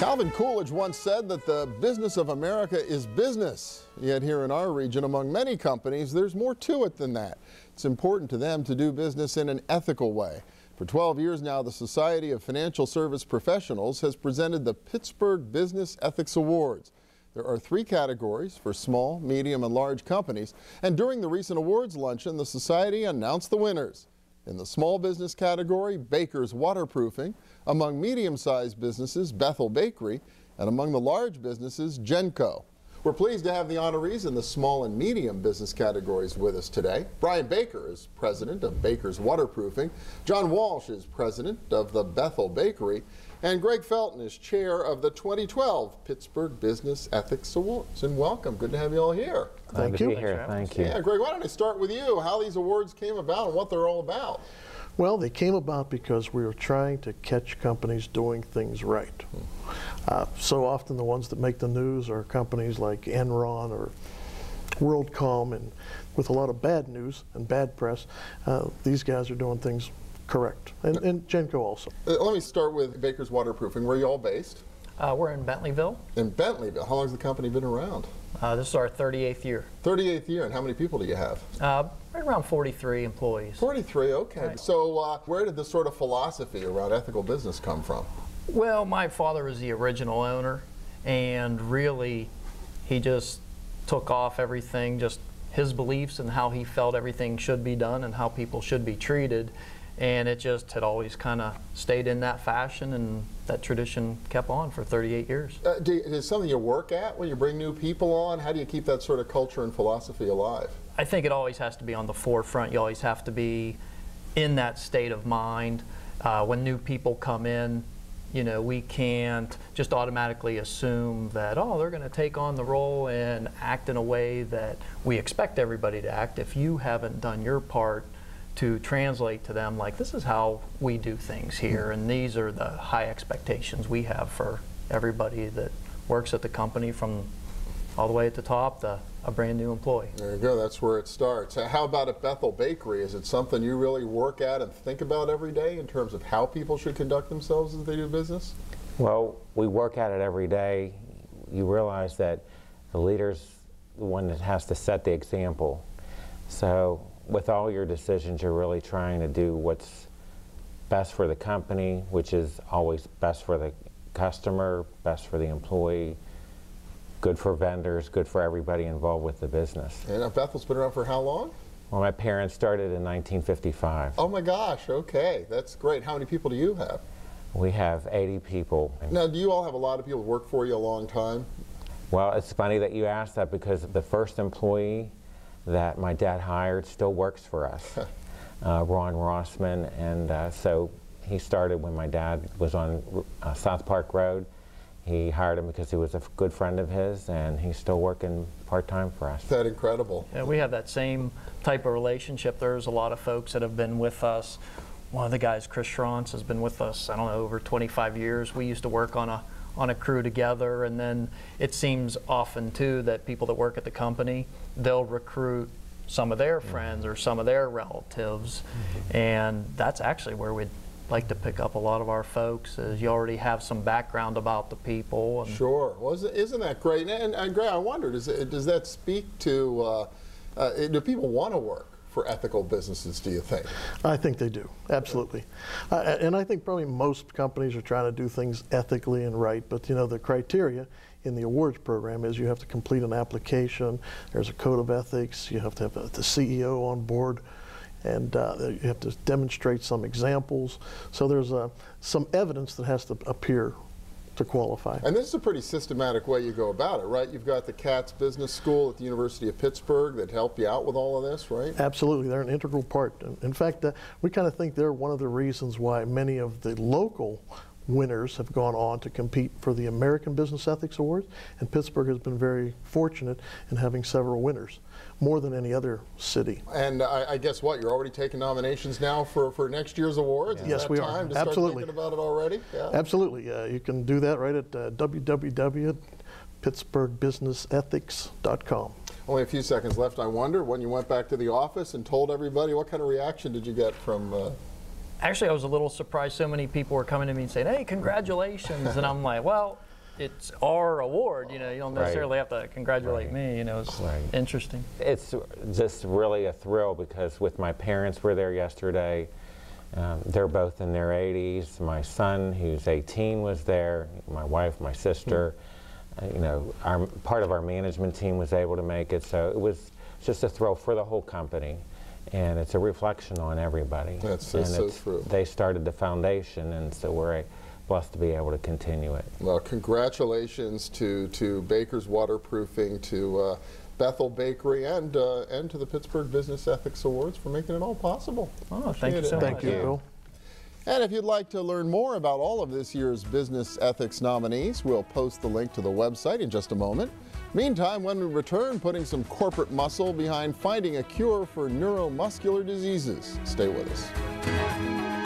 Calvin Coolidge once said that the business of America is business. Yet here in our region, among many companies, there's more to it than that. It's important to them to do business in an ethical way. For 12 years now, the Society of Financial Service Professionals has presented the Pittsburgh Business Ethics Awards. There are 3 categories for small, medium, and large companies, and during the recent awards luncheon, the Society announced the winners. In the small business category, Baker's Waterproofing; among medium-sized businesses, Bethel Bakery; and among the large businesses, Genco. We're pleased to have the honorees in the small and medium business categories with us today. Brian Baker is president of Baker's Waterproofing. John Walsh is president of the Bethel Bakery. And Greg Felton is chair of the 2012 Pittsburgh Business Ethics Awards. And welcome. Good to have you all here. Thank you. Thank you. Yeah, Greg, why don't I start with you, how these awards came about and what they're all about? Well, they came about because we were trying to catch companies doing things right. So often the ones that make the news are companies like Enron or WorldCom, and with a lot of bad news and bad press, these guys are doing things correct, and Genco also. Let me start with Baker's Waterproofing. Where are you all based? We're in Bentleyville. In Bentleyville. How long has the company been around? This is our 38th year. 38th year, and how many people do you have? Right around 43 employees. 43, okay. Right. So where did this sort of philosophy around ethical business come from? Well, my father was the original owner, and really he just took off everything, just his beliefs and how he felt everything should be done and how people should be treated. And it just had always kind of stayed in that fashion, and that tradition kept on for 38 years. Is it something you work at when you bring new people on? How do you keep that sort of culture and philosophy alive? I think it always has to be on the forefront. You always have to be in that state of mind. When new people come in, you know, we can't just automatically assume that, oh, they're going to take on the role and act in a way that we expect everybody to act. If you haven't done your part to translate to them, like, this is how we do things here, and these are the high expectations we have for everybody that works at the company, from all the way at the top to a brand new employee. There you go, that's where it starts. How about at Bethel Bakery? Is it something you really work at and think about every day in terms of how people should conduct themselves as they do business? Well, we work at it every day. You realize that the leader's the one that has to set the example. So with all your decisions, you're really trying to do what's best for the company, which is always best for the customer, best for the employee, good for vendors, good for everybody involved with the business. And Bethel's been around for how long? Well, my parents started in 1955. Oh my gosh, okay, that's great. How many people do you have? We have 80 people. Now, do you all have a lot of people who work for you a long time? Well, it's funny that you asked that, because the first employee that my dad hired still works for us, Ron Rossman, and so he started when my dad was on South Park Road. He hired him because he was a good friend of his, and he's still working part-time for us. That's incredible. Yeah, we have that same type of relationship. There's a lot of folks that have been with us. One of the guys, Chris Schrantz, has been with us, I don't know, over 25 years. We used to work on a crew together, and then it seems often too that people that work at the company, they'll recruit some of their friends or some of their relatives, and that's actually where we'd like to pick up a lot of our folks, is you already have some background about the people. And sure. Well, isn't that great? And Greg, I wondered, does that speak to, do people want to work for ethical businesses, do you think? I think they do, absolutely. And I think probably most companies are trying to do things ethically and right, but you know, the criteria in the awards program is you have to complete an application, there's a code of ethics, you have to have the CEO on board, and you have to demonstrate some examples. So there's some evidence that has to appear to qualify. And this is a pretty systematic way you go about it, right? You've got the Katz Business School at the University of Pittsburgh that help you out with all of this, right? Absolutely, they're an integral part. In fact, we kind of think they're one of the reasons why many of the local winners have gone on to compete for the American Business Ethics Awards, and Pittsburgh has been very fortunate in having several winners, more than any other city. And I guess what, you're already taking nominations now for next year's awards? Yeah. Yes, we are. To absolutely. Start thinking about it already? Yeah. Absolutely. You can do that right at www.pittsburghbusinessethics.com. Only a few seconds left. I wonder, when you went back to the office and told everybody, what kind of reaction did you get from Actually, I was a little surprised so many people were coming to me and saying, hey, congratulations. And I'm like, well, it's our award. You don't necessarily have to congratulate me. It's interesting. It's just really a thrill because with my parents were there yesterday. They're both in their 80s. My son, who's 18, was there. My wife, my sister. Part of our management team was able to make it. So it was just a thrill for the whole company. And it's a reflection on everybody. That's so true. They started the foundation, and so we're blessed to be able to continue it. Well, congratulations to Baker's Waterproofing, to Bethel Bakery, and to the Pittsburgh Business Ethics Awards for making it all possible. Oh, thank you so much. Thank you, Bill. And if you'd like to learn more about all of this year's business ethics nominees, we'll post the link to the website in just a moment. Meantime, when we return, putting some corporate muscle behind finding a cure for neuromuscular diseases. Stay with us.